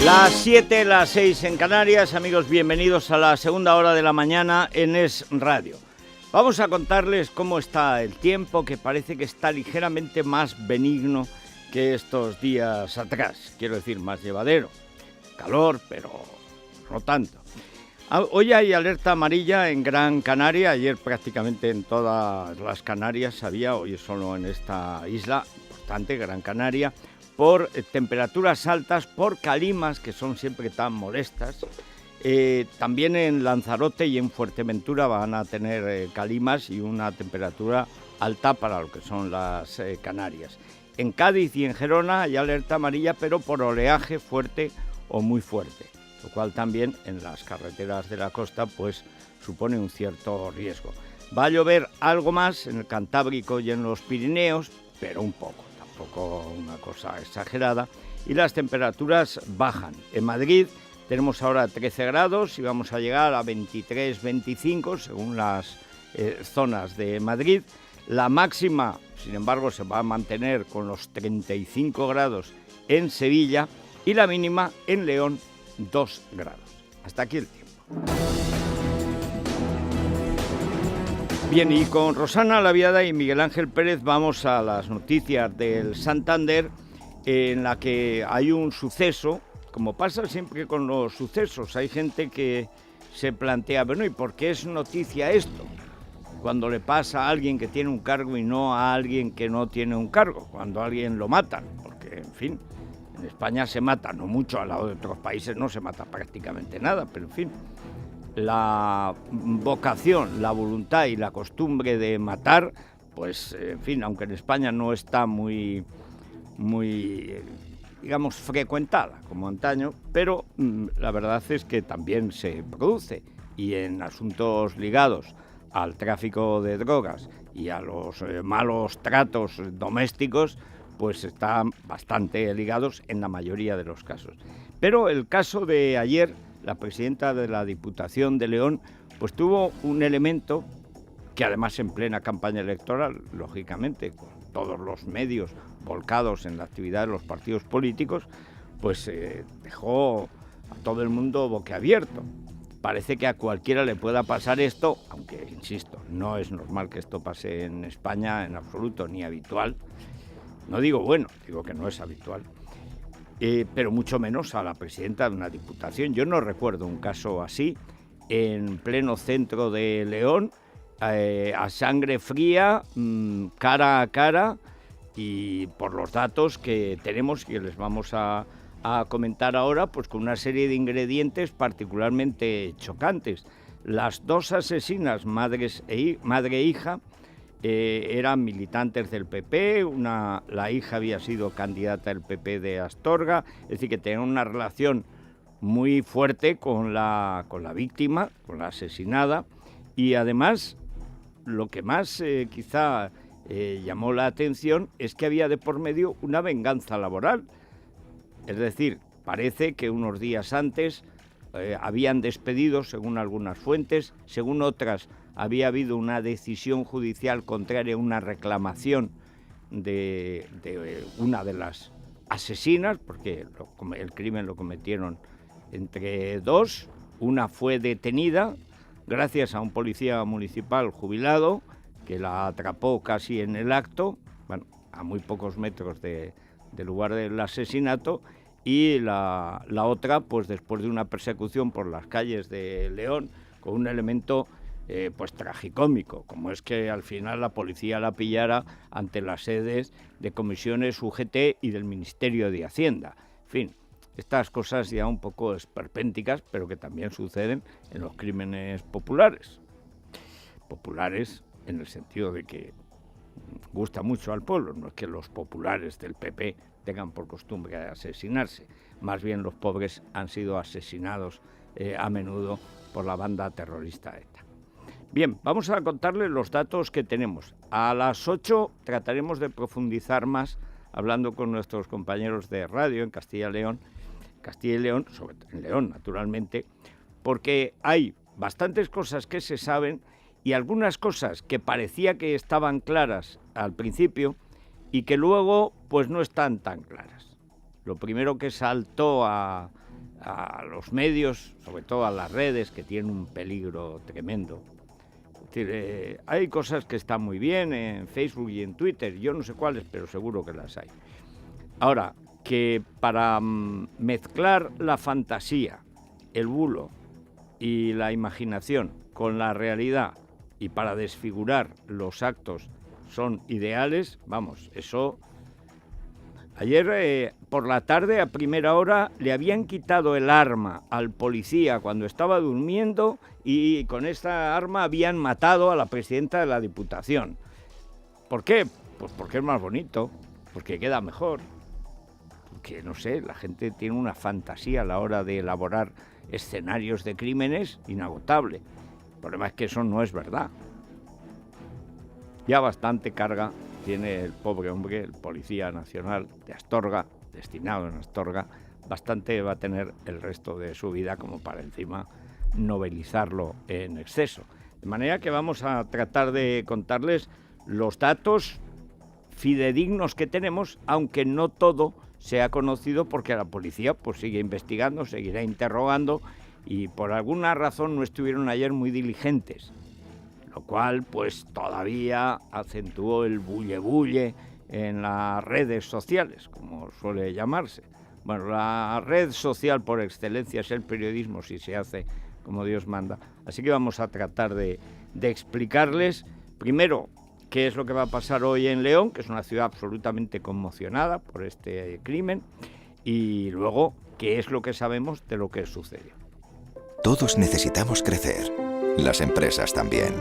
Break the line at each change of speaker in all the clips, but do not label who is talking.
Las 7, las 6 en Canarias. Amigos, bienvenidos a la segunda hora de la mañana en Es Radio. Vamos a contarles cómo está el tiempo, que parece que está ligeramente más benigno que estos días atrás. Quiero decir, más llevadero. Calor, pero no tanto. Hoy hay alerta amarilla en Gran Canaria. Ayer prácticamente en todas las Canarias había, hoy solo en esta isla importante, Gran Canaria, por temperaturas altas, por calimas que son siempre tan molestas. También en Lanzarote y en Fuerteventura van a tener calimas y una temperatura alta para lo que son las Canarias. En Cádiz y en Gerona hay alerta amarilla, pero por oleaje fuerte o muy fuerte, lo cual también en las carreteras de la costa pues supone un cierto riesgo. Va a llover algo más en el Cantábrico y en los Pirineos, pero un poco. Tampoco una cosa exagerada, y las temperaturas bajan. En Madrid tenemos ahora 13 grados y vamos a llegar a 23, 25 según las zonas de Madrid. La máxima, sin embargo, se va a mantener con los 35 grados en Sevilla y la mínima en León 2 grados. Hasta aquí el tiempo. Bien, y con Rosana Laviada y Miguel Ángel Pérez vamos a las noticias del Santander, en la que hay un suceso. Como pasa siempre con los sucesos, hay gente que se plantea, bueno, ¿y por qué es noticia esto? Cuando le pasa a alguien que tiene un cargo y no a alguien que no tiene un cargo, cuando a alguien lo matan, porque, en fin, en España se mata, no mucho, al lado de otros países no se mata prácticamente nada, pero en fin. La vocación, la voluntad y la costumbre de matar, pues, en fin, aunque en España no está muy, digamos, frecuentada como antaño, pero la verdad es que también se produce, y en asuntos ligados al tráfico de drogas y a los malos tratos domésticos, pues están bastante ligados en la mayoría de los casos. Pero el caso de ayer, la presidenta de la Diputación de León, pues tuvo un elemento que, además en plena campaña electoral, lógicamente, con todos los medios volcados en la actividad de los partidos políticos, pues dejó a todo el mundo boquiabierto. Parece que a cualquiera le pueda pasar esto, aunque, insisto, no es normal que esto pase en España en absoluto, ni habitual. No digo bueno, digo que no es habitual. Pero mucho menos a la presidenta de una diputación. Yo no recuerdo un caso así en pleno centro de León, a sangre fría, cara a cara, y por los datos que tenemos y que les vamos a comentar ahora, pues con una serie de ingredientes particularmente chocantes. Las dos asesinas, madre e hija, eran militantes del PP, la hija había sido candidata del PP de Astorga, es decir, que tenían una relación muy fuerte con la víctima, con la asesinada, y además lo que más quizá llamó la atención es que había de por medio una venganza laboral. Es decir, parece que unos días antes habían despedido, según algunas fuentes, según otras había habido una decisión judicial contraria a una reclamación de una de las asesinas, porque el crimen lo cometieron entre dos. Una fue detenida gracias a un policía municipal jubilado que la atrapó casi en el acto, bueno, a muy pocos metros del lugar del asesinato, y la otra, pues después de una persecución por las calles de León, con un elemento pues tragicómico, como es que al final la policía la pillara ante las sedes de comisiones UGT y del Ministerio de Hacienda. En fin, estas cosas ya un poco esperpénticas, pero que también suceden en los crímenes populares. Populares en el sentido de que gusta mucho al pueblo, no es que los populares del PP tengan por costumbre asesinarse, más bien los pobres han sido asesinados a menudo por la banda terrorista ETA. Bien, vamos a contarles los datos que tenemos. A las 8 trataremos de profundizar más, hablando con nuestros compañeros de radio en Castilla y León, en León naturalmente, porque hay bastantes cosas que se saben y algunas cosas que parecía que estaban claras al principio y que luego pues no están tan claras. Lo primero que saltó a a los medios, sobre todo a las redes, que tienen un peligro tremendo. Es decir, hay cosas que están muy bien en Facebook y en Twitter, yo no sé cuáles, pero seguro que las hay. Ahora, que para mezclar la fantasía, el bulo y la imaginación con la realidad y para desfigurar los actos son ideales, vamos, eso... Ayer por la tarde, a primera hora, le habían quitado el arma al policía cuando estaba durmiendo y con esta arma habían matado a la presidenta de la Diputación. ¿Por qué? Pues porque es más bonito, porque queda mejor, porque, no sé, la gente tiene una fantasía a la hora de elaborar escenarios de crímenes inagotable. El problema es que eso no es verdad. Ya bastante carga tiene el pobre hombre, el Policía Nacional de Astorga, destinado en Astorga, bastante va a tener el resto de su vida como para encima novelizarlo en exceso. De manera que vamos a tratar de contarles los datos fidedignos que tenemos, aunque no todo se ha conocido porque la policía pues sigue investigando, seguirá interrogando y por alguna razón no estuvieron ayer muy diligentes. Lo cual, pues, todavía acentuó el bulle-bulle en las redes sociales, como suele llamarse. Bueno, la red social por excelencia es el periodismo, si se hace como Dios manda. Así que vamos a tratar de explicarles, primero, qué es lo que va a pasar hoy en León, que es una ciudad absolutamente conmocionada por este crimen, y luego, qué es lo que sabemos de lo que sucedió.
Todos necesitamos crecer. Las empresas también.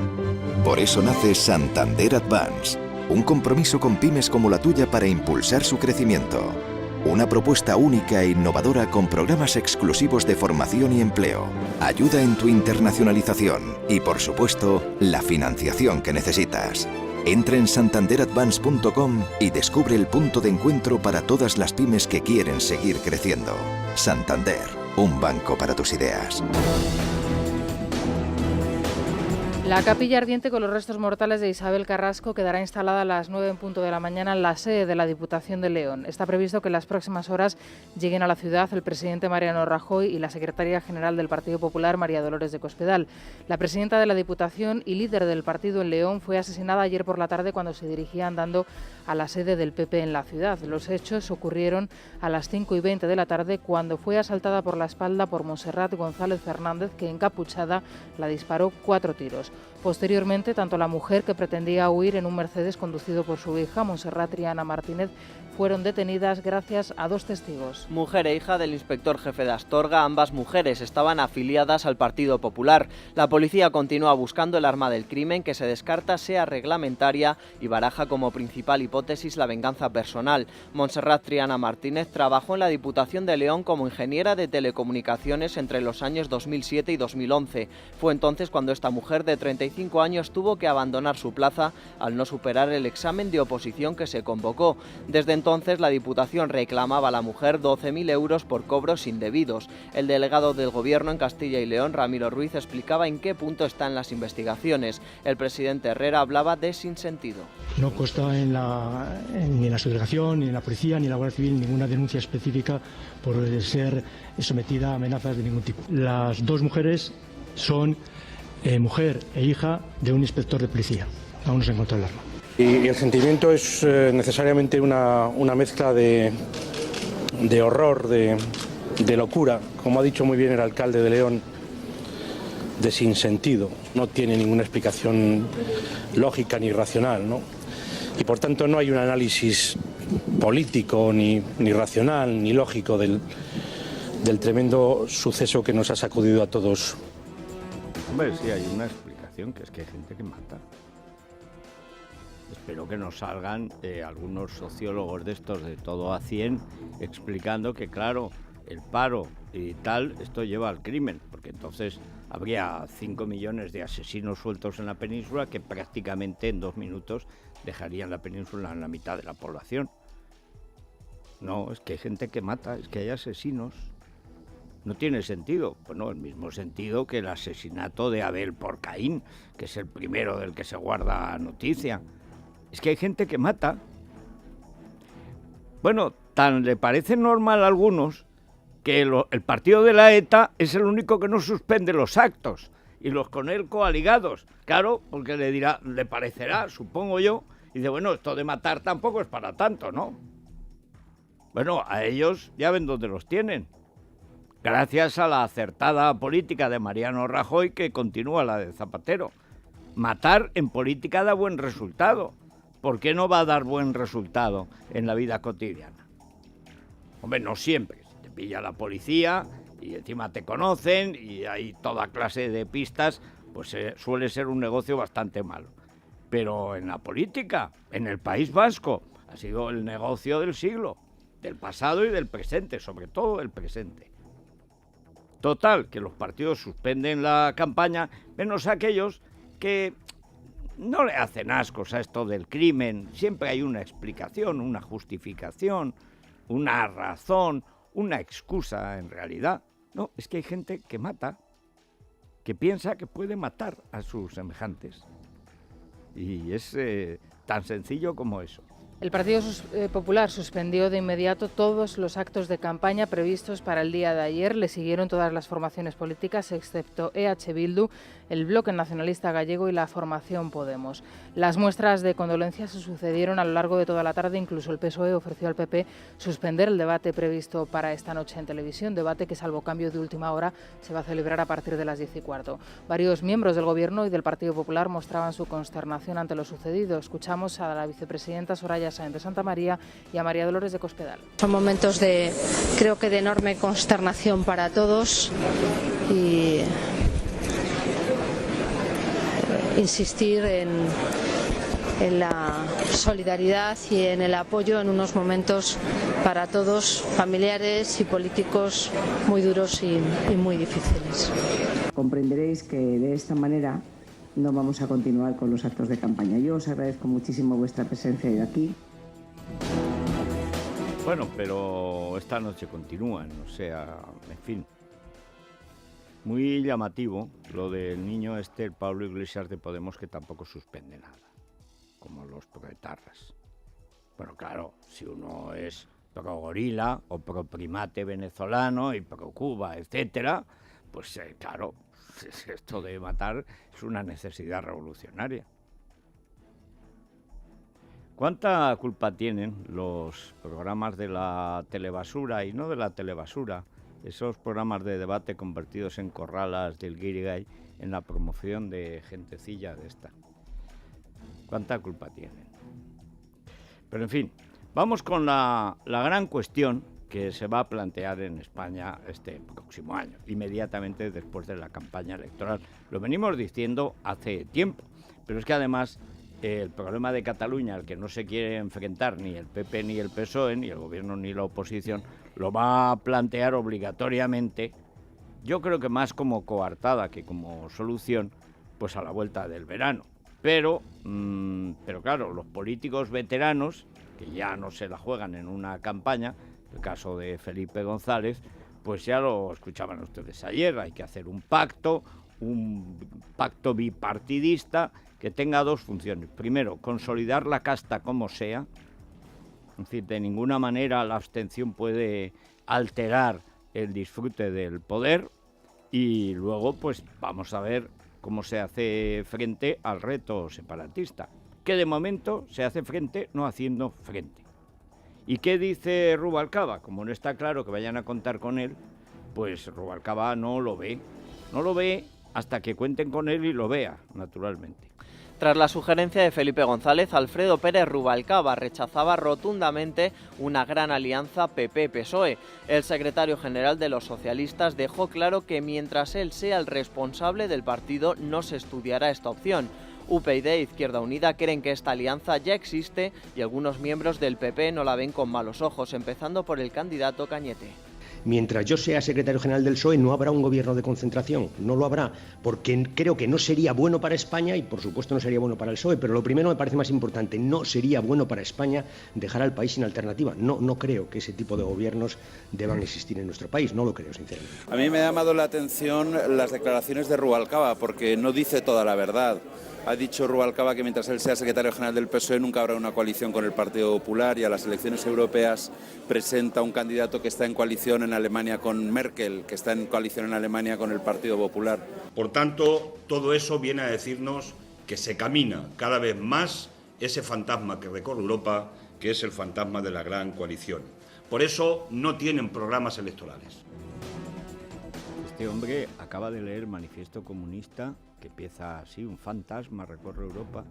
Por eso nace Santander Advance, un compromiso con pymes como la tuya para impulsar su crecimiento. Una propuesta única e innovadora con programas exclusivos de formación y empleo, ayuda en tu internacionalización y, por supuesto, la financiación que necesitas. Entra en santanderadvance.com y descubre el punto de encuentro para todas las pymes que quieren seguir creciendo. Santander, un banco para tus ideas.
La capilla ardiente con los restos mortales de Isabel Carrasco quedará instalada a las 9 en punto de la mañana en la sede de la Diputación de León. Está previsto que en las próximas horas lleguen a la ciudad el presidente Mariano Rajoy y la secretaria general del Partido Popular, María Dolores de Cospedal. La presidenta de la Diputación y líder del partido en León fue asesinada ayer por la tarde cuando se dirigía andando a la sede del PP en la ciudad. Los hechos ocurrieron a las 5:20 de la tarde cuando fue asaltada por la espalda por Montserrat González Fernández, que encapuchada la disparó 4 tiros. Posteriormente, tanto la mujer, que pretendía huir en un Mercedes conducido por su hija, Montserrat Triana Martínez, fueron detenidas gracias a 2 testigos.
Mujer e hija del inspector jefe de Astorga, ambas mujeres estaban afiliadas al Partido Popular. La policía continúa buscando el arma del crimen, que se descarta sea reglamentaria, y baraja como principal hipótesis la venganza personal. Montserrat Triana Martínez trabajó en la Diputación de León como ingeniera de telecomunicaciones entre los años 2007 y 2011. Fue entonces cuando esta mujer de 35 años tuvo que abandonar su plaza al no superar el examen de oposición que se convocó. Desde entonces la Diputación reclamaba a la mujer 12.000 euros por cobros indebidos. El delegado del Gobierno en Castilla y León, Ramiro Ruiz, explicaba en qué punto están las investigaciones. El presidente Herrera hablaba de sinsentido.
No consta ni en la subdelegación, ni en la policía, ni en la Guardia Civil ninguna denuncia específica por ser sometida a amenazas de ningún tipo. Las 2 mujeres son mujer e hija de un inspector de policía. Aún no se encontró el arma.
Y el sentimiento es necesariamente una mezcla de horror, de locura, como ha dicho muy bien el alcalde de León, de sinsentido. No tiene ninguna explicación lógica ni racional, ¿no? Y por tanto no hay un análisis político, ni racional, ni lógico del tremendo suceso que nos ha sacudido a todos.
Hombre, sí, hay una explicación, que es que hay gente que mata. Espero que nos salgan algunos sociólogos de estos de todo a 100 explicando que, claro, el paro y tal, esto lleva al crimen, porque entonces habría 5 millones de asesinos sueltos en la península que prácticamente en 2 minutos dejarían la península en la mitad de la población. No, es que hay gente que mata, es que hay asesinos. No tiene sentido. Bueno, el mismo sentido que el asesinato de Abel por Caín, que es el primero del que se guarda noticia. Es que hay gente que mata. Bueno, tan le parece normal a algunos que el partido de la ETA es el único que no suspende los actos y los con él coaligados. Claro, porque le parecerá, supongo yo, y dice, bueno, esto de matar tampoco es para tanto, ¿no? Bueno, a ellos ya ven dónde los tienen. Gracias a la acertada política de Mariano Rajoy, que continúa la de Zapatero. Matar en política da buen resultado. ¿Por qué no va a dar buen resultado en la vida cotidiana? Hombre, no siempre. Si te pilla la policía y encima te conocen y hay toda clase de pistas, pues suele ser un negocio bastante malo. Pero en la política, en el País Vasco, ha sido el negocio del siglo, del pasado y del presente, sobre todo del presente. Total, que los partidos suspenden la campaña, menos aquellos que no le hacen ascos a esto del crimen. Siempre hay una explicación, una justificación, una razón, una excusa en realidad. No, es que hay gente que mata, que piensa que puede matar a sus semejantes. Y es tan sencillo como eso.
El Partido Popular suspendió de inmediato todos los actos de campaña previstos para el día de ayer. Le siguieron todas las formaciones políticas, excepto EH Bildu, el Bloque Nacionalista Gallego y la formación Podemos. Las muestras de condolencia se sucedieron a lo largo de toda la tarde. Incluso el PSOE ofreció al PP suspender el debate previsto para esta noche en televisión, debate que, salvo cambio de última hora, se va a celebrar a partir de las 10:15. Varios miembros del Gobierno y del Partido Popular mostraban su consternación ante lo sucedido. Escuchamos a la vicepresidenta Soraya Sáenz de Santa María y a María Dolores de Cospedal.
Son momentos creo que de enorme consternación para todos y insistir en la solidaridad y en el apoyo en unos momentos para todos, familiares y políticos, muy duros y muy difíciles.
Comprenderéis que de esta manera no vamos a continuar con los actos de campaña. Yo os agradezco muchísimo vuestra presencia hoy aquí.
Bueno, pero esta noche continúan, o sea, en fin. Muy llamativo lo del niño el Pablo Iglesias de Podemos, que tampoco suspende nada, como los proetarras. Bueno, claro, si uno es pro gorila o pro primate venezolano y pro Cuba, etcétera, pues claro, esto de matar es una necesidad revolucionaria. ¿Cuánta culpa tienen los programas de la telebasura y no de la telebasura, esos programas de debate convertidos en corralas del guirigay, en la promoción de gentecilla de esta? ¿Cuánta culpa tienen? Pero en fin, vamos con la gran cuestión que se va a plantear en España este próximo año, inmediatamente después de la campaña electoral. Lo venimos diciendo hace tiempo, pero es que además el problema de Cataluña, al que no se quiere enfrentar ni el PP ni el PSOE, ni el gobierno ni la oposición, lo va a plantear obligatoriamente, yo creo que más como coartada que como solución, pues a la vuelta del verano. Pero claro, los políticos veteranos, que ya no se la juegan en una campaña, el caso de Felipe González, pues ya lo escuchaban ustedes ayer, hay que hacer un pacto bipartidista que tenga dos funciones. Primero, consolidar la casta como sea, es decir, de ninguna manera la abstención puede alterar el disfrute del poder, y luego pues vamos a ver cómo se hace frente al reto separatista, que de momento se hace frente no haciendo frente. ¿Y qué dice Rubalcaba? Como no está claro que vayan a contar con él, pues Rubalcaba no lo ve hasta que cuenten con él y lo vea, naturalmente.
Tras la sugerencia de Felipe González, Alfredo Pérez Rubalcaba rechazaba rotundamente una gran alianza PP-PSOE. El secretario general de los socialistas dejó claro que mientras él sea el responsable del partido no se estudiará esta opción. UPyD e Izquierda Unida creen que esta alianza ya existe y algunos miembros del PP no la ven con malos ojos, empezando por el candidato Cañete.
Mientras yo sea secretario general del PSOE no habrá un gobierno de concentración, no lo habrá, porque creo que no sería bueno para España y por supuesto no sería bueno para el PSOE, pero lo primero me parece más importante, no sería bueno para España dejar al país sin alternativa. No creo que ese tipo de gobiernos deban existir en nuestro país, no lo creo sinceramente.
A mí me ha llamado la atención las declaraciones de Rubalcaba, porque no dice toda la verdad. Ha dicho Rubalcaba que mientras él sea secretario general del PSOE nunca habrá una coalición con el Partido Popular, y a las elecciones europeas presenta un candidato que está en coalición en Alemania con Merkel, que está en coalición en Alemania con el Partido Popular.
Por tanto, todo eso viene a decirnos que se camina cada vez más ese fantasma que recorre Europa, que es el fantasma de la gran coalición. Por eso no tienen programas electorales.
Este hombre acaba de leer el Manifiesto Comunista, que empieza así: un fantasma recorre Europa,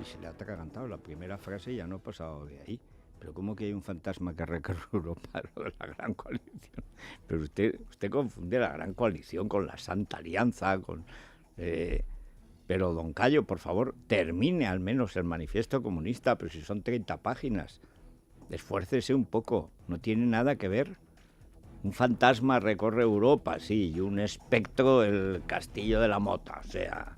y se le ha atragantado la primera frase y ya no ha pasado de ahí. Pero ¿cómo que hay un fantasma que recorre Europa? Lo de la gran coalición. Pero usted confunde la gran coalición con la Santa Alianza, pero don Cayo, por favor, termine al menos el Manifiesto Comunista, pero si son 30 páginas, esfuércese un poco, no tiene nada que ver. Un fantasma recorre Europa, sí, y un espectro el Castillo de la Mota, o sea...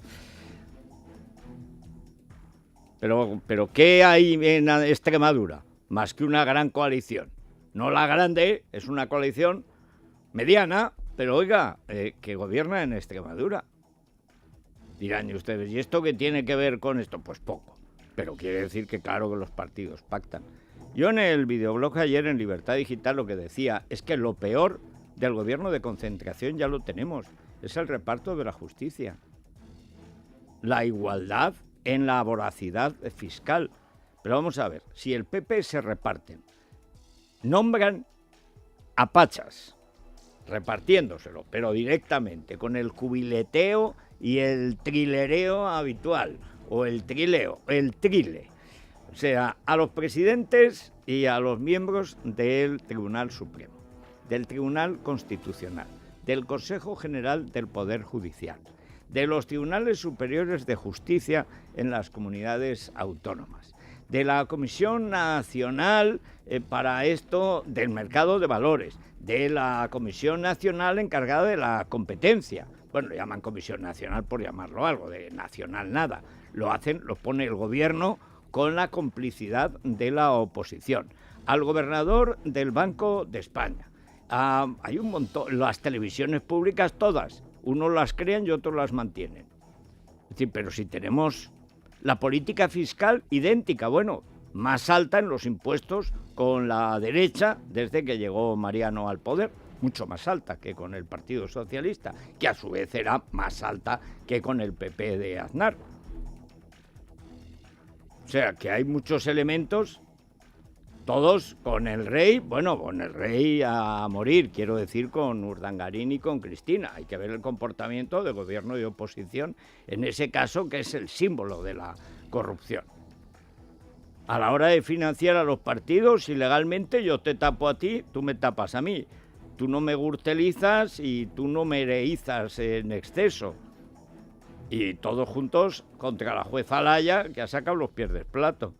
Pero ¿qué hay en Extremadura? Más que una gran coalición. No la grande, es una coalición mediana, pero oiga, que gobierna en Extremadura. Dirán ustedes, ¿y esto qué tiene que ver con esto? Pues poco, pero quiere decir que claro que los partidos pactan. Yo en el videoblog ayer en Libertad Digital lo que decía es que lo peor del gobierno de concentración ya lo tenemos, es el reparto de la justicia. La igualdad en la voracidad fiscal. Pero vamos a ver, si el PP se reparten, nombran a pachas, repartiéndoselo, pero directamente, con el cubileteo y el trilereo habitual, o el trileo, el trile. O sea, a los presidentes y a los miembros del Tribunal Supremo, del Tribunal Constitucional, del Consejo General del Poder Judicial, de los Tribunales Superiores de Justicia en las comunidades autónomas, de la Comisión Nacional para esto del mercado de valores, de la Comisión Nacional encargada de la competencia. Bueno, lo llaman Comisión Nacional por llamarlo algo, de nacional nada. Lo pone el gobierno con la complicidad de la oposición. Al gobernador del Banco de España. Hay un montón, las televisiones públicas todas, unos las crean y otros las mantienen. Es decir, pero si tenemos la política fiscal idéntica, bueno, más alta en los impuestos con la derecha desde que llegó Mariano al poder, mucho más alta que con el Partido Socialista, que a su vez era más alta que con el PP de Aznar. O sea, que hay muchos elementos, todos con el rey, bueno, con el rey a morir, quiero decir, con Urdangarín y con Cristina. Hay que ver el comportamiento de gobierno y oposición en ese caso, que es el símbolo de la corrupción. A la hora de financiar a los partidos ilegalmente, yo te tapo a ti, tú me tapas a mí. Tú no me gürtelizas y tú no me rehizas en exceso. Y todos juntos contra la jueza Laya, que ha sacado los pies del plato.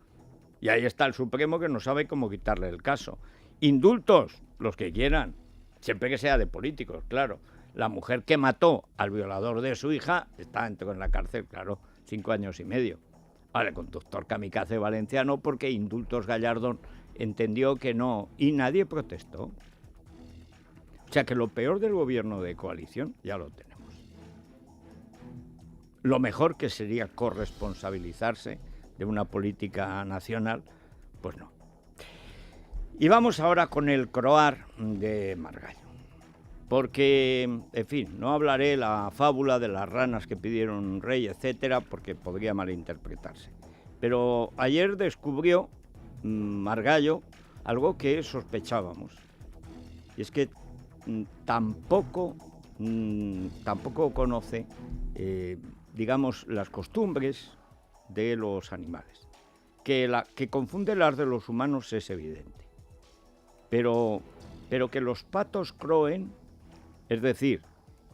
Y ahí está el Supremo, que no sabe cómo quitarle el caso. Indultos, los que quieran, siempre que sea de políticos, claro. La mujer que mató al violador de su hija entró en la cárcel, claro, 5 años y medio. Vale, el conductor kamikaze valenciano, porque Indultos Gallardón entendió que no, y nadie protestó. O sea que lo peor del gobierno de coalición ya lo tenemos. Lo mejor, que sería corresponsabilizarse de una política nacional, pues no. Y vamos ahora con el croar de Margallo. Porque, en fin, no hablaré la fábula de las ranas que pidieron un rey, etcétera, porque podría malinterpretarse. Pero ayer descubrió Margallo algo que sospechábamos. Y es que tampoco conoce, digamos, las costumbres de los animales. Que confunde las de los humanos es evidente. Pero que los patos croen, es decir,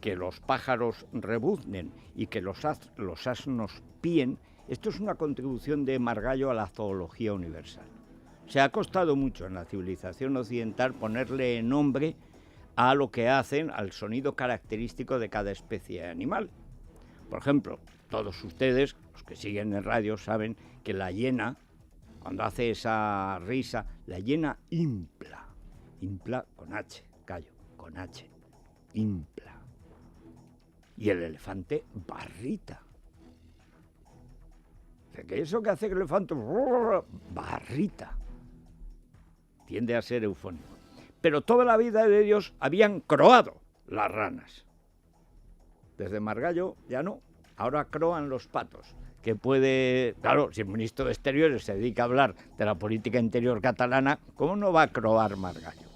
que los pájaros rebuznen y que los asnos píen, esto es una contribución de Margallo a la zoología universal. Se ha costado mucho en la civilización occidental ponerle nombre a lo que hacen, al sonido característico de cada especie animal. Por ejemplo, todos ustedes, los que siguen en radio, saben que la hiena, cuando hace esa risa, la hiena impla con H, callo, con H, impla. Y el elefante barrita. Que eso que hace el elefante barrita. Tiende a ser eufónico. pero toda la vida de ellos habían croado las ranas. Desde Margallo ya no, ahora croan los patos. Que puede, claro, si el ministro de Exteriores se dedica a hablar de la política interior catalana, ¿cómo no va a croar Margallo?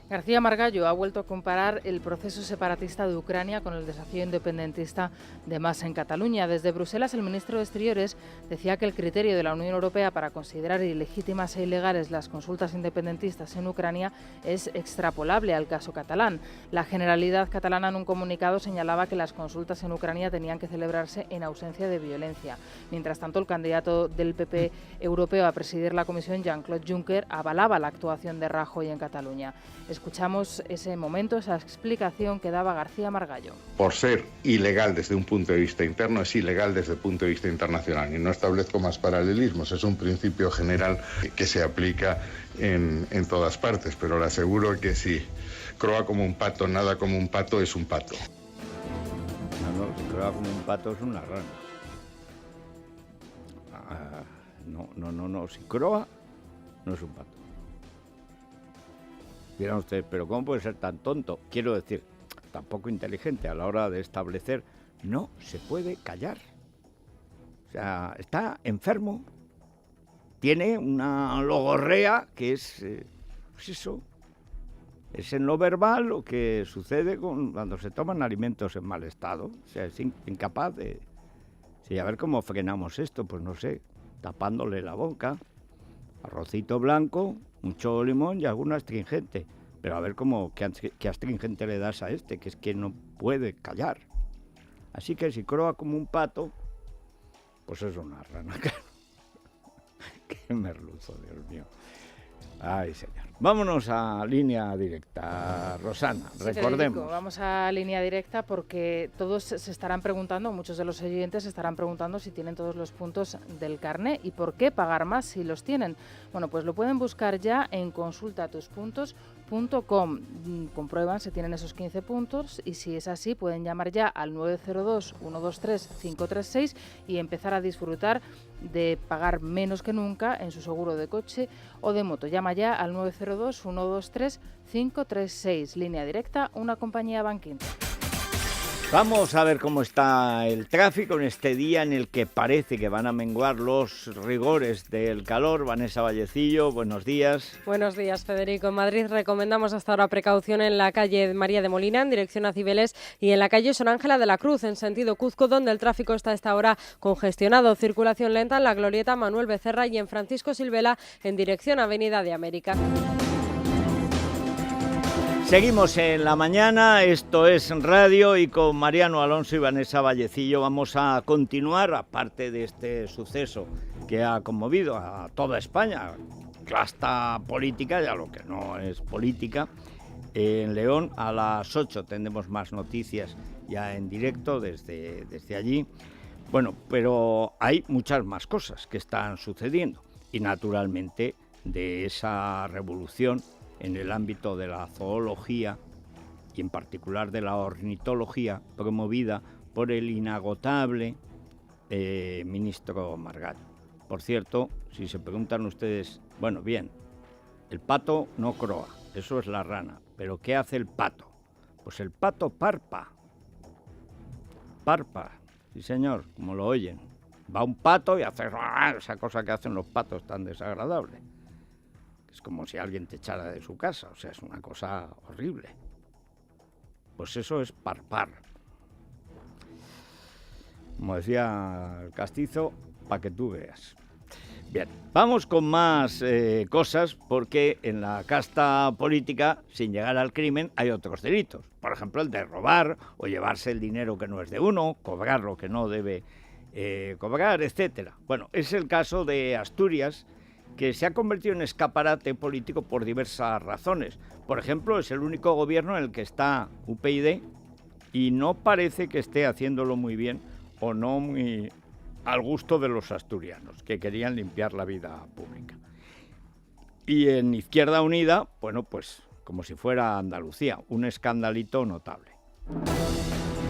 García Margallo ha vuelto a comparar el proceso separatista de Ucrania con el desafío independentista de Mas en Cataluña. Desde Bruselas, el ministro de Exteriores decía que el criterio de la Unión Europea para considerar ilegítimas e ilegales las consultas independentistas en Ucrania es extrapolable al caso catalán. La Generalidad catalana en un comunicado señalaba que las consultas en Ucrania tenían que celebrarse en ausencia de violencia. Mientras tanto, el candidato del PP europeo a presidir la Comisión, Jean-Claude Juncker, avalaba la actuación de Rajoy en Cataluña. Escuchamos ese momento, esa explicación que daba García Margallo.
Por ser ilegal desde un punto de vista interno, es ilegal desde el punto de vista internacional. Y no establezco más paralelismos, es un principio general que se aplica en todas partes, pero le aseguro que si croa como un pato, nada como un pato, es un pato.
No, si croa como un pato es una rana. No, si croa no es un pato. Dirán ustedes, pero ¿cómo puede ser tan tonto? Quiero decir, tampoco inteligente a la hora de establecer, no se puede callar. O sea, está enfermo, tiene una logorrea que es, pues eso, es en lo verbal lo que sucede cuando se toman alimentos en mal estado. O sea, es incapaz de... Sí, a ver cómo frenamos esto, pues no sé, tapándole la boca, arrocito blanco, mucho limón y alguna astringente. Pero a ver qué astringente le das a este, que es que no puede callar. Así que si croa como un pato, pues es una rana. Qué merluzo, Dios mío. Ay, señor. Vámonos a línea directa, Rosana, sí, recordemos.
Federico, vamos a línea directa porque todos se estarán preguntando, muchos de los oyentes se estarán preguntando si tienen todos los puntos del carné y por qué pagar más si los tienen. Bueno, pues lo pueden buscar ya en consultatuspuntos.com. Comprueban si tienen esos 15 puntos y si es así pueden llamar ya al 902-123-536 y empezar a disfrutar de pagar menos que nunca en su seguro de coche o de moto. Llama ya al 902-123-536. Línea directa, una compañía Bankinter.
Vamos a ver cómo está el tráfico en este día en el que parece que van a menguar los rigores del calor. Vanessa Vallecillo, buenos días.
Buenos días, Federico. En Madrid recomendamos hasta ahora precaución en la calle María de Molina, en dirección a Cibeles, y en la calle Son Ángela de la Cruz, en sentido Cuzco, donde el tráfico está a esta hora congestionado. Circulación lenta en la glorieta Manuel Becerra y en Francisco Silvela, en dirección a Avenida de América.
Seguimos en la mañana, esto es Radio y con Mariano Alonso y Vanessa Vallecillo vamos a continuar, aparte de este suceso que ha conmovido a toda España, hasta política, ya lo que no es política. En León a las 8 tendremos más noticias ya en directo desde allí. Bueno, pero hay muchas más cosas que están sucediendo y naturalmente de esa revolución en el ámbito de la zoología y en particular de la ornitología promovida por el inagotable ministro Margallo. Por cierto, si se preguntan ustedes, bueno, bien, el pato no croa, eso es la rana, pero ¿qué hace el pato? Pues el pato parpa, sí señor, como lo oyen. Va un pato y hace esa cosa que hacen los patos tan desagradable. Es como si alguien te echara de su casa, o sea, es una cosa horrible. Pues eso es parpar. Como decía el castizo, para que tú veas. Bien, vamos con más cosas, porque en la casta política, sin llegar al crimen, hay otros delitos. Por ejemplo, el de robar o llevarse el dinero que no es de uno, cobrar lo que no debe cobrar, etcétera. Bueno, es el caso de Asturias, que se ha convertido en escaparate político por diversas razones. Por ejemplo, es el único gobierno en el que está UPyD y no parece que esté haciéndolo muy bien o no muy al gusto de los asturianos, que querían limpiar la vida pública. Y en Izquierda Unida, bueno, pues como si fuera Andalucía, un escandalito notable.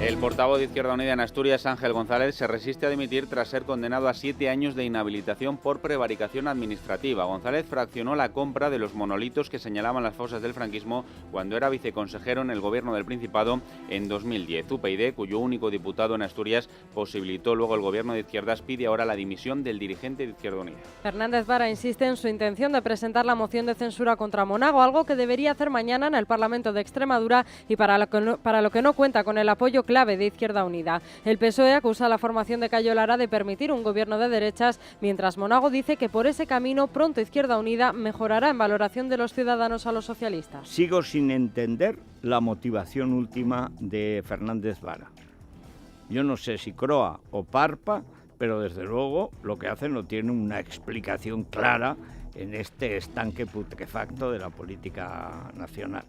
El portavoz de Izquierda Unida en Asturias, Ángel González, se resiste a dimitir tras ser condenado a 7 años de inhabilitación por prevaricación administrativa. González fraccionó la compra de los monolitos que señalaban las fosas del franquismo cuando era viceconsejero en el gobierno del Principado en 2010. UPyD, cuyo único diputado en Asturias posibilitó luego el gobierno de izquierdas, pide ahora la dimisión del dirigente de Izquierda Unida.
Fernández Vara insiste en su intención de presentar la moción de censura contra Monago, algo que debería hacer mañana en el Parlamento de Extremadura y para lo que no cuenta con el apoyo clave de Izquierda Unida. El PSOE acusa a la formación de Cayo Lara de permitir un gobierno de derechas, mientras Monago dice que por ese camino pronto Izquierda Unida mejorará en valoración de los ciudadanos a los socialistas.
Sigo sin entender la motivación última de Fernández Vara. Yo no sé si croa o parpa, pero desde luego lo que hace no tiene una explicación clara en este estanque putrefacto de la política nacional.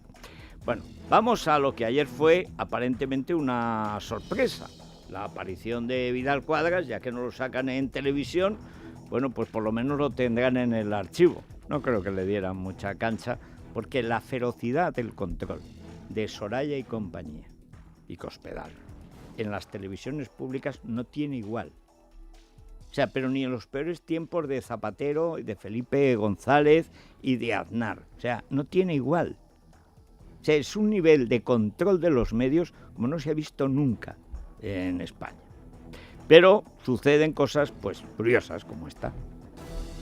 Bueno, vamos a lo que ayer fue aparentemente una sorpresa, la aparición de Vidal Cuadras, ya que no lo sacan en televisión, bueno, pues por lo menos lo tendrán en el archivo. No creo que le dieran mucha cancha, porque la ferocidad del control de Soraya y compañía y Cospedal en las televisiones públicas no tiene igual. O sea, pero ni en los peores tiempos de Zapatero, de Felipe González y de Aznar. O sea, no tiene igual. O sea, es un nivel de control de los medios como no se ha visto nunca en España. Pero suceden cosas, pues, curiosas como esta.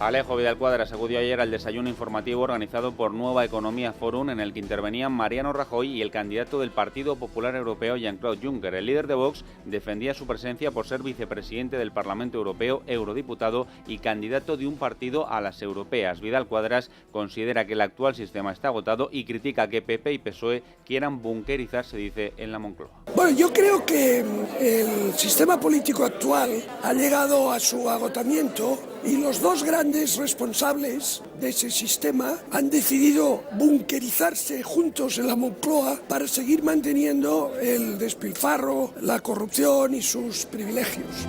Alejo Vidal Cuadras acudió ayer al desayuno informativo organizado por Nueva Economía Forum, en el que intervenían Mariano Rajoy y el candidato del Partido Popular Europeo, Jean-Claude Juncker. El líder de Vox defendía su presencia por ser vicepresidente del Parlamento Europeo, eurodiputado y candidato de un partido a las europeas. Vidal Cuadras considera que el actual sistema está agotado y critica que PP y PSOE quieran bunkerizarse, dice, en la Moncloa.
Bueno, yo creo que el sistema político actual ha llegado a su agotamiento y los dos grandes responsables de ese sistema han decidido bunkerizarse juntos en la Moncloa para seguir manteniendo el despilfarro, la corrupción y sus privilegios.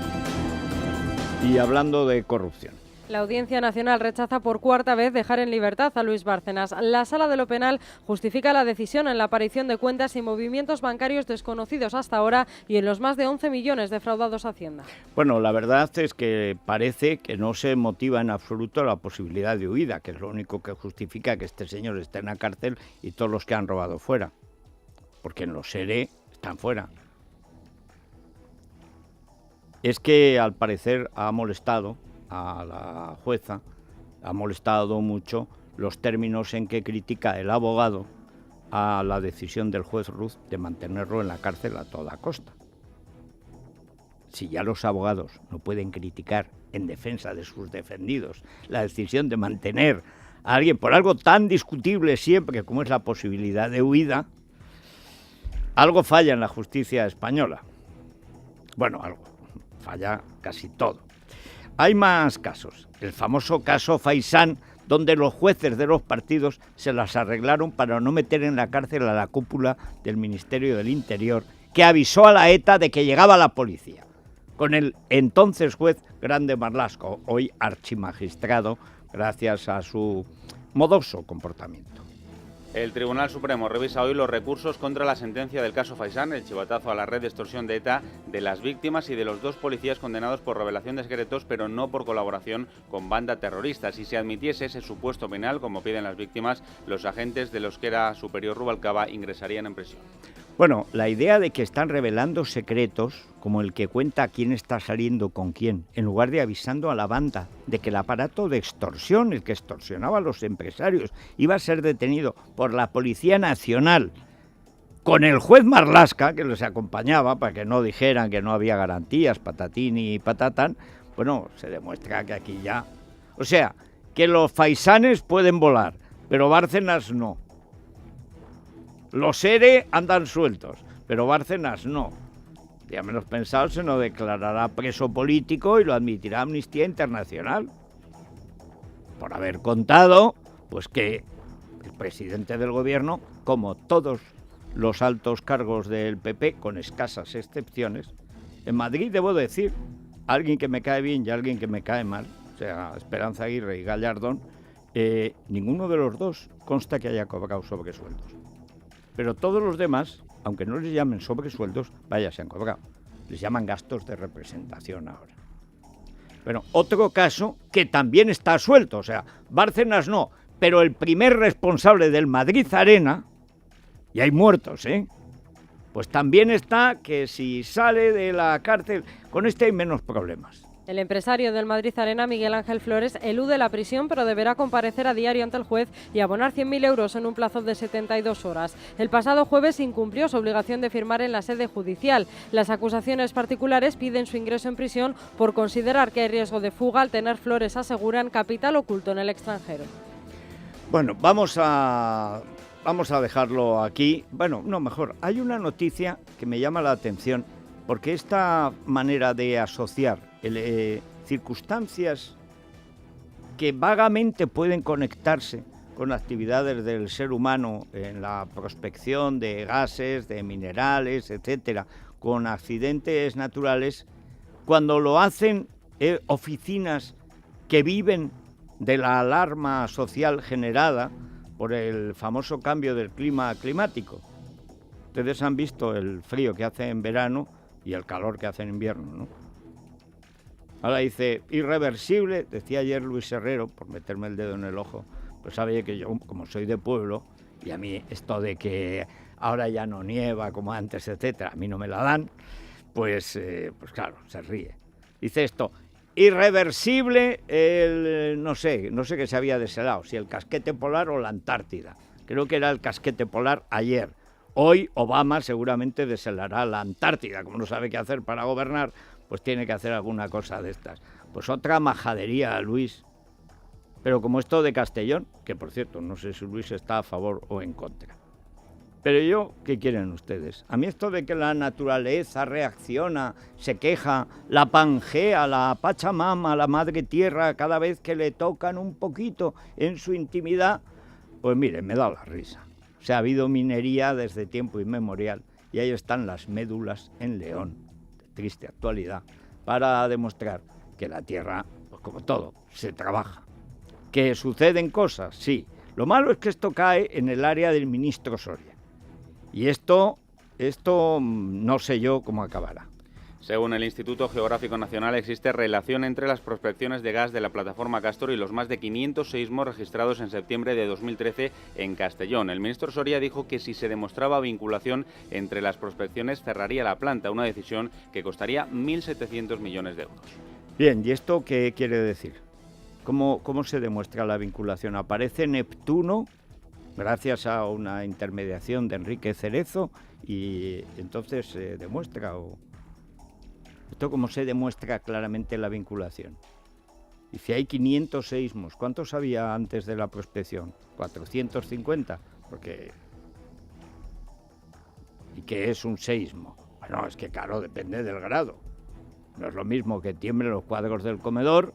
Y hablando de corrupción.
La Audiencia Nacional rechaza por cuarta vez dejar en libertad a Luis Bárcenas. La Sala de lo Penal justifica la decisión en la aparición de cuentas y movimientos bancarios desconocidos hasta ahora y en los más de 11 millones defraudados a Hacienda.
Bueno, la verdad es que parece que no se motiva en absoluto la posibilidad de huida, que es lo único que justifica que este señor esté en la cárcel y todos los que han robado fuera. Porque en los SERE están fuera. Es que al parecer ha molestado a la jueza, ha molestado mucho los términos en que critica el abogado a la decisión del juez Ruz de mantenerlo en la cárcel a toda costa. Si ya los abogados no pueden criticar en defensa de sus defendidos la decisión de mantener a alguien por algo tan discutible siempre como es la posibilidad de huida, algo falla en la justicia española. Bueno, algo, falla casi todo. Hay más casos. El famoso caso Faisán, donde los jueces de los partidos se las arreglaron para no meter en la cárcel a la cúpula del Ministerio del Interior, que avisó a la ETA de que llegaba la policía, con el entonces juez Grande Marlasco, hoy archimagistrado, gracias a su modoso comportamiento.
El Tribunal Supremo revisa hoy los recursos contra la sentencia del caso Faisán, el chivatazo a la red de extorsión de ETA, de las víctimas y de los 2 policías condenados por revelación de secretos, pero no por colaboración con banda terrorista. Si se admitiese ese supuesto penal, como piden las víctimas, los agentes de los que era superior Rubalcaba ingresarían en prisión.
Bueno, la idea de que están revelando secretos, como el que cuenta quién está saliendo con quién, en lugar de avisando a la banda de que el aparato de extorsión, el que extorsionaba a los empresarios, iba a ser detenido por la Policía Nacional, con el juez Marlasca, que les acompañaba para que no dijeran que no había garantías, patatín y patatán, bueno, se demuestra que aquí ya... O sea, que los faisanes pueden volar, pero Bárcenas no. Los ERE andan sueltos, pero Bárcenas no. Ya menos pensado se nos declarará preso político y lo admitirá Amnistía Internacional. Por haber contado, pues que el presidente del gobierno, como todos los altos cargos del PP, con escasas excepciones, en Madrid, debo decir, alguien que me cae bien y alguien que me cae mal, o sea, Esperanza Aguirre y Gallardón, ninguno de los dos consta que haya cobrado sobresueldos. Pero todos los demás aunque no les llamen sobresueldos, vaya, se han cobrado. Les llaman gastos de representación ahora. Bueno, otro caso que también está suelto, o sea, Bárcenas no, pero el primer responsable del Madrid Arena, y hay muertos, pues también está que si sale de la cárcel, con este hay menos problemas.
El empresario del Madrid Arena, Miguel Ángel Flores, elude la prisión, pero deberá comparecer a diario ante el juez y abonar 100.000 euros en un plazo de 72 horas. El pasado jueves incumplió su obligación de firmar en la sede judicial. Las acusaciones particulares piden su ingreso en prisión por considerar que hay riesgo de fuga al tener, Flores aseguran, capital oculto en el extranjero.
Bueno, vamos a dejarlo aquí. Bueno, no, mejor. Hay una noticia que me llama la atención, porque esta manera de asociar circunstancias que vagamente pueden conectarse con actividades del ser humano en la prospección de gases, de minerales, etcétera, con accidentes naturales, cuando lo hacen oficinas que viven de la alarma social generada por el famoso cambio del clima climático. Ustedes han visto el frío que hace en verano y el calor que hace en invierno, ¿no? Ahora dice, irreversible, decía ayer Luis Herrero, por meterme el dedo en el ojo, pues sabe que yo, como soy de pueblo, y a mí esto de que ahora ya no nieva como antes, etcétera, a mí no me la dan, pues claro, se ríe. Dice esto, irreversible, no sé qué se había deshelado, si el casquete polar o la Antártida. Creo que era el casquete polar ayer. Hoy Obama seguramente deshelará la Antártida, como no sabe qué hacer para gobernar, pues tiene que hacer alguna cosa de estas. Pues otra majadería, Luis. Pero como esto de Castellón, que por cierto, no sé si Luis está a favor o en contra. Pero yo, ¿qué quieren ustedes? A mí esto de que la naturaleza reacciona, se queja, la Pangea, la Pachamama, la Madre Tierra, cada vez que le tocan un poquito en su intimidad, pues mire, me da la risa. O sea, ha habido minería desde tiempo inmemorial y ahí están las médulas en León, de triste actualidad, para demostrar que la tierra, pues como todo, se trabaja. ¿Que suceden cosas? Sí. Lo malo es que esto cae en el área del ministro Soria. Y esto no sé yo cómo acabará.
Según el Instituto Geográfico Nacional, existe relación entre las prospecciones de gas de la plataforma Castor y los más de 500 seísmos registrados en septiembre de 2013 en Castellón. El ministro Soria dijo que si se demostraba vinculación entre las prospecciones cerraría la planta, una decisión que costaría 1.700 millones de euros.
Bien, ¿y esto qué quiere decir? ¿Cómo se demuestra la vinculación? ¿Aparece Neptuno gracias a una intermediación de Enrique Cerezo y entonces se demuestra? ¿Esto cómo se demuestra claramente la vinculación? Y si hay 500 seísmos, ¿cuántos había antes de la prospección? 450, porque... ¿Y qué es un seísmo? Bueno, es que claro, depende del grado. No es lo mismo que tiemblen los cuadros del comedor,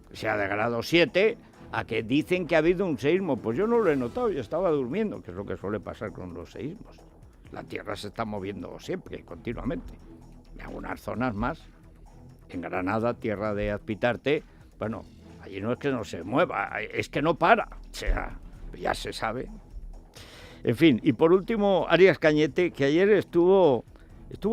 que sea de grado 7, a que dicen que ha habido un seísmo. Pues yo no lo he notado, yo estaba durmiendo, que es lo que suele pasar con los seísmos. La Tierra se está moviendo siempre, continuamente. En algunas zonas más. En Granada, tierra de Azpitarte, bueno, allí no es que no se mueva, es que no para. O sea, ya se sabe. En fin, y por último, Arias Cañete, que ayer estuvo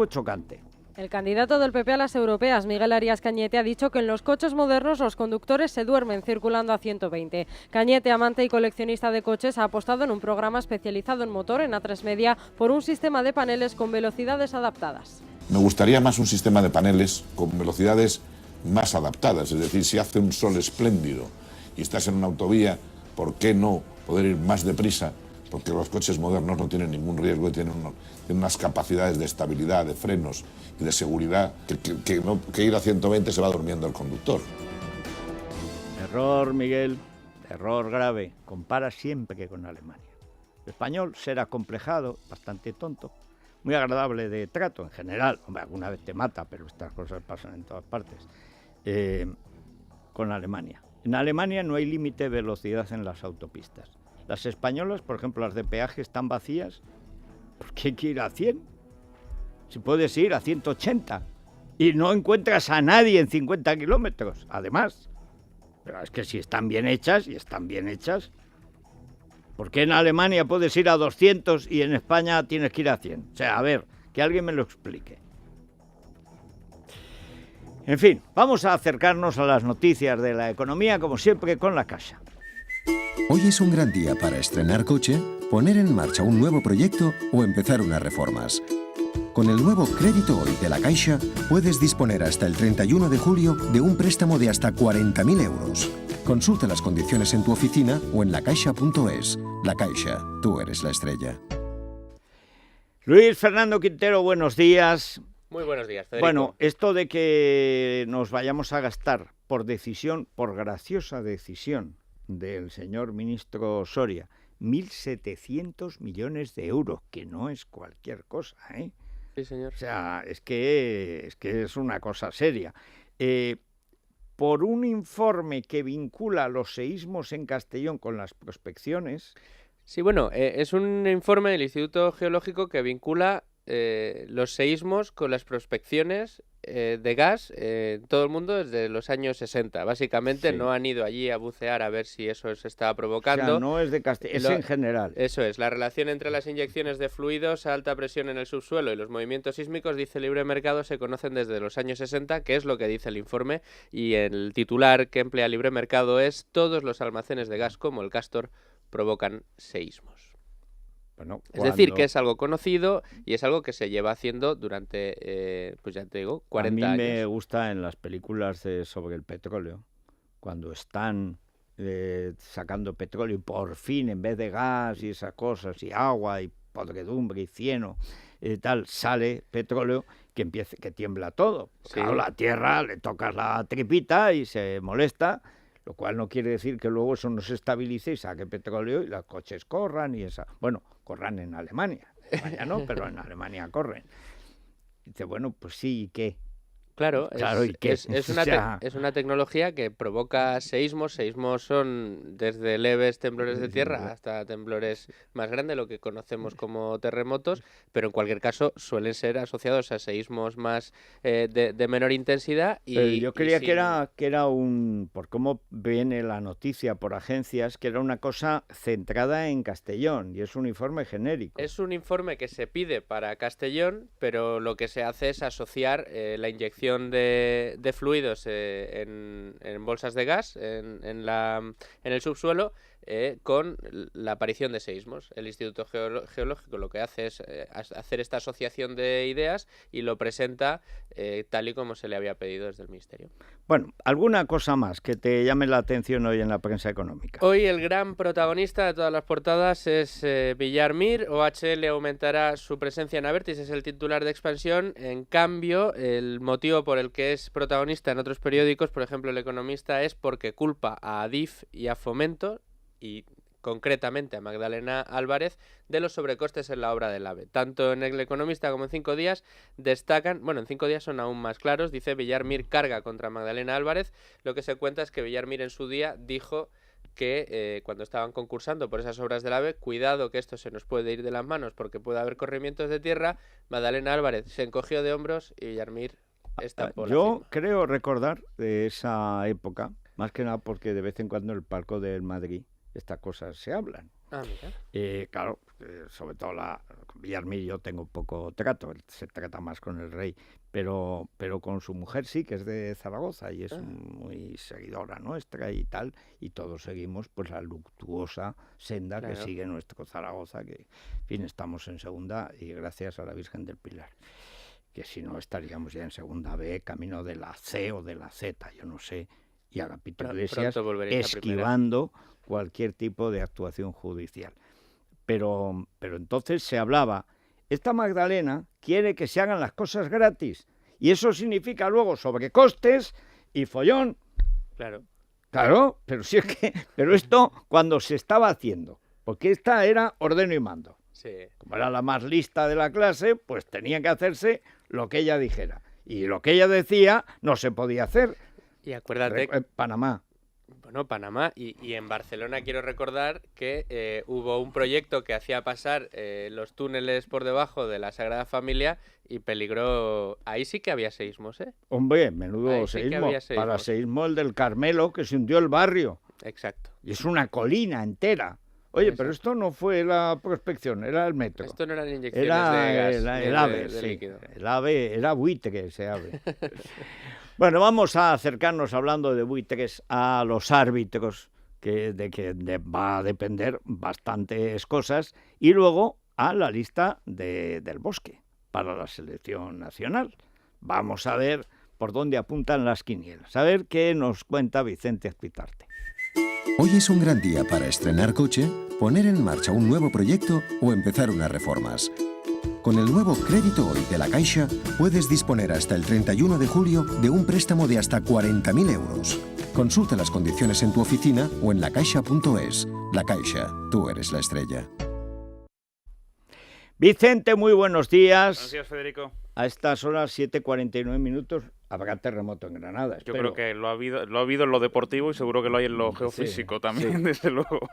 chocante.
El candidato del PP a las europeas, Miguel Arias Cañete, ha dicho que en los coches modernos los conductores se duermen circulando a 120. Cañete, amante y coleccionista de coches, ha apostado en un programa especializado en motor en A3 Media por un sistema de paneles con velocidades adaptadas.
Me gustaría más un sistema de paneles con velocidades más adaptadas, es decir, si hace un sol espléndido y estás en una autovía, ¿por qué no poder ir más deprisa? Porque los coches modernos no tienen ningún riesgo y tienen unas capacidades de estabilidad, de frenos y de seguridad que ir a 120 se va durmiendo el conductor.
Error, Miguel, error grave. Compara siempre con Alemania. El español será complejado, bastante tonto, muy agradable de trato en general. Hombre, alguna vez te mata, pero estas cosas pasan en todas partes. Con Alemania. En Alemania no hay límite de velocidad en las autopistas. Las españolas, por ejemplo, las de peaje están vacías. ¿Por qué hay que ir a 100? Si puedes ir a 180 y no encuentras a nadie en 50 kilómetros, además. Pero es que si están bien hechas, y están bien hechas, ¿Por qué en Alemania puedes ir a 200 y en España tienes que ir a 100? O sea, a ver, que alguien me lo explique. En fin, vamos a acercarnos a las noticias de la economía, como siempre, con La Caixa.
Hoy es un gran día para estrenar coche, poner en marcha un nuevo proyecto o empezar unas reformas. Con el nuevo Crédito Hoy de La Caixa, puedes disponer hasta el 31 de julio de un préstamo de hasta 40.000 euros. Consulta las condiciones en tu oficina o en lacaixa.es. La Caixa, tú eres la estrella.
Luis Fernando Quintero, buenos días.
Muy buenos días, Federico.
Bueno, esto de que nos vayamos a gastar por decisión, por graciosa decisión del señor ministro Soria, 1.700 millones de euros, que no es cualquier cosa, ¿eh?
Sí, señor.
O sea, es que es una cosa seria. Por un informe que vincula los seísmos en Castellón con las prospecciones.
Sí, bueno, es un informe del Instituto Geológico que vincula los seísmos con las prospecciones de gas en todo el mundo desde los años 60. Básicamente no han ido allí a bucear a ver si eso se estaba provocando.
O sea, no es de Castellón, es en general.
Eso es, la relación entre las inyecciones de fluidos a alta presión en el subsuelo y los movimientos sísmicos, dice Libre Mercado, se conocen desde los años 60, que es lo que dice el informe, y el titular que emplea Libre Mercado es: todos los almacenes de gas como el Castor provocan seísmos.
Bueno,
es decir, que es algo conocido y es algo que se lleva haciendo durante, pues ya te digo, 40 años.
A mí me gusta en las películas sobre el petróleo, cuando están sacando petróleo y por fin, en vez de gas y esas cosas, y agua y podredumbre y cieno y tal, sale petróleo, que tiembla todo. Sí. Claro, la tierra le tocas la tripita y se molesta, lo cual no quiere decir que luego eso no se estabilice y saque petróleo y los coches corran y esa. Bueno, corran en Alemania. En España no, pero en Alemania corren. Y dice, bueno, pues sí, ¿y qué?
Claro,
¿y qué?
Es una tecnología que provoca seísmos. Seísmos son desde leves temblores de tierra hasta temblores más grandes, lo que conocemos como terremotos, pero en cualquier caso suelen ser asociados a seísmos más de menor intensidad.
Y yo creía que era por cómo viene la noticia por agencias, que era una cosa centrada en Castellón, y es un informe genérico.
Es un informe que se pide para Castellón, pero lo que se hace es asociar la inyección de fluidos en bolsas de gas en el subsuelo con la aparición de seísmos. El Instituto Geológico lo que hace es hacer esta asociación de ideas y lo presenta tal y como se le había pedido desde el Ministerio.
Bueno, ¿alguna cosa más que te llame la atención hoy en la prensa económica?
Hoy el gran protagonista de todas las portadas es Villar Mir. OHL aumentará su presencia en Abertis, es el titular de Expansión. En cambio, el motivo por el que es protagonista en otros periódicos, por ejemplo El Economista, es porque culpa a Adif y a Fomento, y concretamente a Magdalena Álvarez, de los sobrecostes en la obra del AVE. Tanto en El Economista como en 5 días destacan, bueno, en 5 días son aún más claros, dice Villar Mir carga contra Magdalena Álvarez. Lo que se cuenta es que Villar Mir en su día dijo que cuando estaban concursando por esas obras del AVE, cuidado que esto se nos puede ir de las manos porque puede haber corrimientos de tierra. Magdalena Álvarez se encogió de hombros y Villar Mir está por
Yo creo recordar de esa época, más que nada porque de vez en cuando en el palco del Madrid estas cosas se hablan.
Ah, mira.
Claro, sobre todo con Villar Mir yo tengo poco trato, se trata más con el rey, pero con su mujer sí, que es de Zaragoza y es muy seguidora nuestra y tal, y todos seguimos pues la luctuosa senda que sigue nuestro Zaragoza, que en fin, estamos en segunda y gracias a la Virgen del Pilar, que si no estaríamos ya en segunda B, camino de la C o de la Z, yo no sé, y Agapito Iglesias esquivando cualquier tipo de actuación judicial. Pero entonces se hablaba, esta Magdalena quiere que se hagan las cosas gratis, y eso significa luego sobrecostes y follón. Claro, pero si es que, pero esto cuando se estaba haciendo, porque esta era ordeno y mando.
Sí.
Como era la más lista de la clase, pues tenía que hacerse lo que ella dijera, y lo que ella decía no se podía hacer.
Y acuérdate,
Panamá.
Bueno, Panamá y en Barcelona quiero recordar que hubo un proyecto que hacía pasar los túneles por debajo de la Sagrada Familia y peligró. Ahí sí que había seísmos, ¿eh?
Hombre, menudo seísmo. Para seísmo el del Carmelo, que se hundió el barrio.
Exacto.
Y es una colina entera. Oye, pero esto no fue la prospección, era el metro.
Esto no eran inyecciones
era
de gas,
el ave,
de
sí.
líquido.
El ave, era buitre ese ave. Bueno, vamos a acercarnos, hablando de buitres, a los árbitros, va a depender bastantes cosas, y luego a la lista del Bosque para la selección nacional. Vamos a ver por dónde apuntan las quinielas, a ver qué nos cuenta Vicente Azpitarte.
Hoy es un gran día para estrenar coche, poner en marcha un nuevo proyecto o empezar unas reformas. Con el nuevo Crédito Hoy de La Caixa, puedes disponer hasta el 31 de julio de un préstamo de hasta 40.000 euros. Consulta las condiciones en tu oficina o en lacaixa.es. La Caixa, tú eres la estrella.
Vicente, muy buenos días.
Buenos días, Federico.
A estas horas, 7:49 minutos, habrá terremoto en Granada.
Yo creo que lo ha habido en lo deportivo y seguro que lo hay en lo geofísico también, desde luego.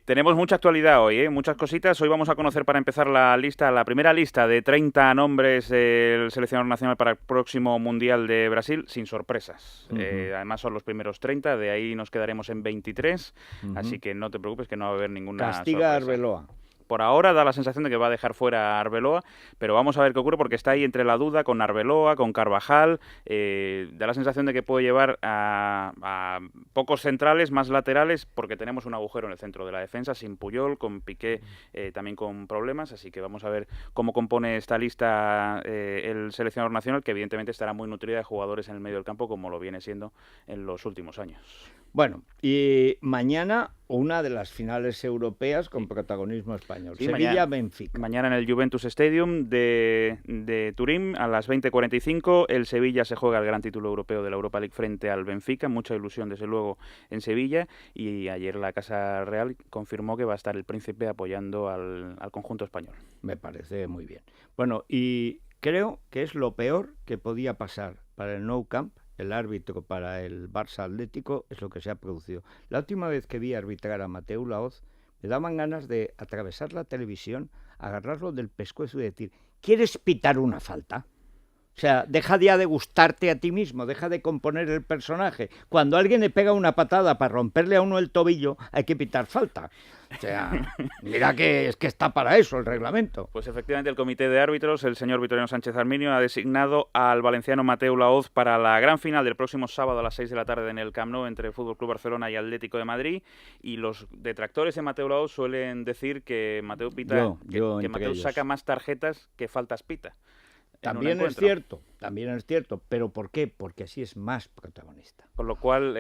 Tenemos mucha actualidad hoy, muchas cositas. Hoy vamos a conocer, para empezar, la primera lista de 30 nombres del seleccionador nacional para el próximo Mundial de Brasil, sin sorpresas. Además son los primeros 30, de ahí nos quedaremos en 23, así que no te preocupes que no va a haber ninguna
Castiga
sorpresa.
a Arbeloa.
Por ahora da la sensación de que va a dejar fuera a Arbeloa, pero vamos a ver qué ocurre, porque está ahí entre la duda con Arbeloa, con Carvajal. Da la sensación de que puede llevar a pocos centrales, más laterales, porque tenemos un agujero en el centro de la defensa, sin Puyol, con Piqué también con problemas. Así que vamos a ver cómo compone esta lista el seleccionador nacional, que evidentemente estará muy nutrida de jugadores en el medio del campo, como lo viene siendo en los últimos años.
Bueno, y mañana una de las finales europeas con protagonismo español.
Sí,
Sevilla-Benfica.
Mañana en el Juventus Stadium de Turín, a las 20:45, el Sevilla se juega el gran título europeo de la Europa League frente al Benfica. Mucha ilusión, desde luego, en Sevilla. Y ayer la Casa Real confirmó que va a estar el Príncipe apoyando al conjunto español.
Me parece muy bien. Bueno, y creo que es lo peor que podía pasar para el Nou Camp. El árbitro para el Barça Atlético es lo que se ha producido. La última vez que vi arbitrar a Mateu Laoz, me daban ganas de atravesar la televisión, agarrarlo del pescuezo y decir: ¿quieres pitar una falta? O sea, deja ya de gustarte a ti mismo, deja de componer el personaje. Cuando alguien le pega una patada para romperle a uno el tobillo, hay que pitar falta. O sea, mira que es que está para eso el reglamento.
Pues efectivamente, el comité de árbitros, el señor Vitoriano Sánchez Arminio, ha designado al valenciano Mateu Laoz para la gran final del próximo sábado a las 6 de la tarde en el Camp Nou entre el FC Barcelona y Atlético de Madrid. Y los detractores de Mateu Laoz suelen decir que Mateu que Mateu saca más tarjetas que faltas pita.
También es cierto, pero ¿por qué? Porque así es más protagonista.
Con lo cual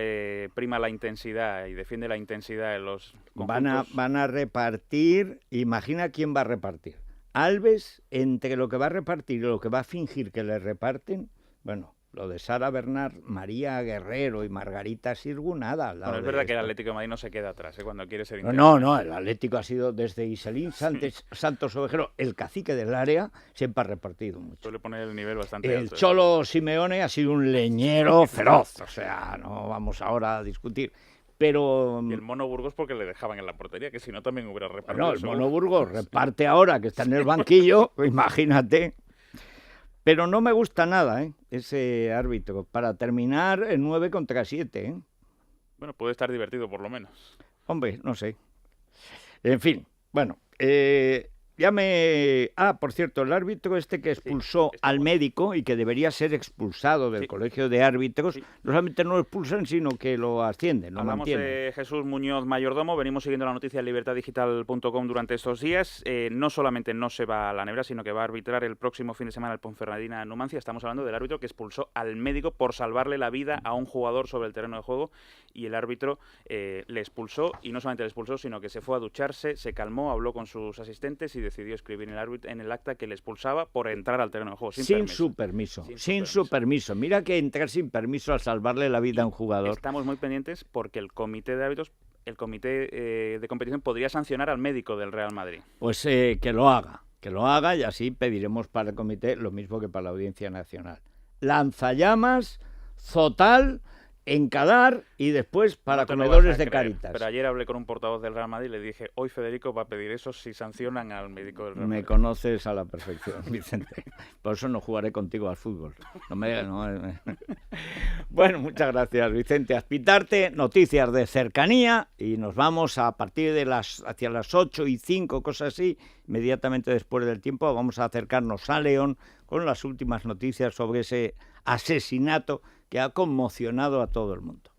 prima la intensidad y defiende la intensidad de los conjuntos.
Van a repartir, imagina quién va a repartir. Alves, entre lo que va a repartir y lo que va a fingir que le reparten, bueno, lo de Sara Bernard, María Guerrero y Margarita Sirgu, nada.
Bueno, es verdad que el Atlético de Madrid no se queda atrás cuando quiere ser intenso.
No, el Atlético ha sido desde Iselín Santos Ovejero, el cacique del área, siempre ha repartido mucho.
Suele poner el nivel bastante alto.
El Cholo Simeone ha sido un leñero feroz, o sea, no vamos ahora a discutir. Pero...
Y el Mono Burgos porque le dejaban en la portería, que si no también hubiera repartido.
No, el Mono Burgos reparte ahora que está en el banquillo, imagínate. Pero no me gusta nada, ese árbitro. Para terminar, el 9 contra 7.
Bueno, puede estar divertido por lo menos.
Hombre, no sé. En fin, bueno, por cierto, el árbitro que expulsó al médico y que debería ser expulsado del colegio de árbitros, no solamente no lo expulsan, sino que lo ascienden, lo
mantienen. Hablamos de Jesús Muñoz Mayordomo, venimos siguiendo la noticia en libertadigital.com durante estos días. No solamente no se va a la Nebra, sino que va a arbitrar el próximo fin de semana el Ponferradina Numancia. Estamos hablando del árbitro que expulsó al médico por salvarle la vida a un jugador sobre el terreno de juego, y el árbitro le expulsó, y no solamente le expulsó, sino que se fue a ducharse, se calmó, habló con sus asistentes y decidió escribir en el acta que le expulsaba por entrar al terreno de juego
sin su permiso. Mira que entrar sin permiso al salvarle la vida a un jugador.
Estamos muy pendientes porque el comité de árbitros, el comité de competición, podría sancionar al médico del Real Madrid.
Pues que lo haga y así pediremos para el comité lo mismo que para la Audiencia Nacional. Lanzallamas, Zotal Encadar y después para
No te lo
comedores
vas a
de
creer,
Cáritas.
Pero ayer hablé con un portavoz del Real Madrid y le dije, hoy Federico va a pedir eso si sancionan al médico del Real Madrid.
Me conoces a la perfección, Vicente. Por eso no jugaré contigo al fútbol. No me digas, no. Bueno, muchas gracias, Vicente Azpitarte. Noticias de cercanía y nos vamos a partir de hacia las 8:05, cosas así. Inmediatamente después del tiempo vamos a acercarnos a León con las últimas noticias sobre ese asesinato que ha conmocionado a todo el mundo.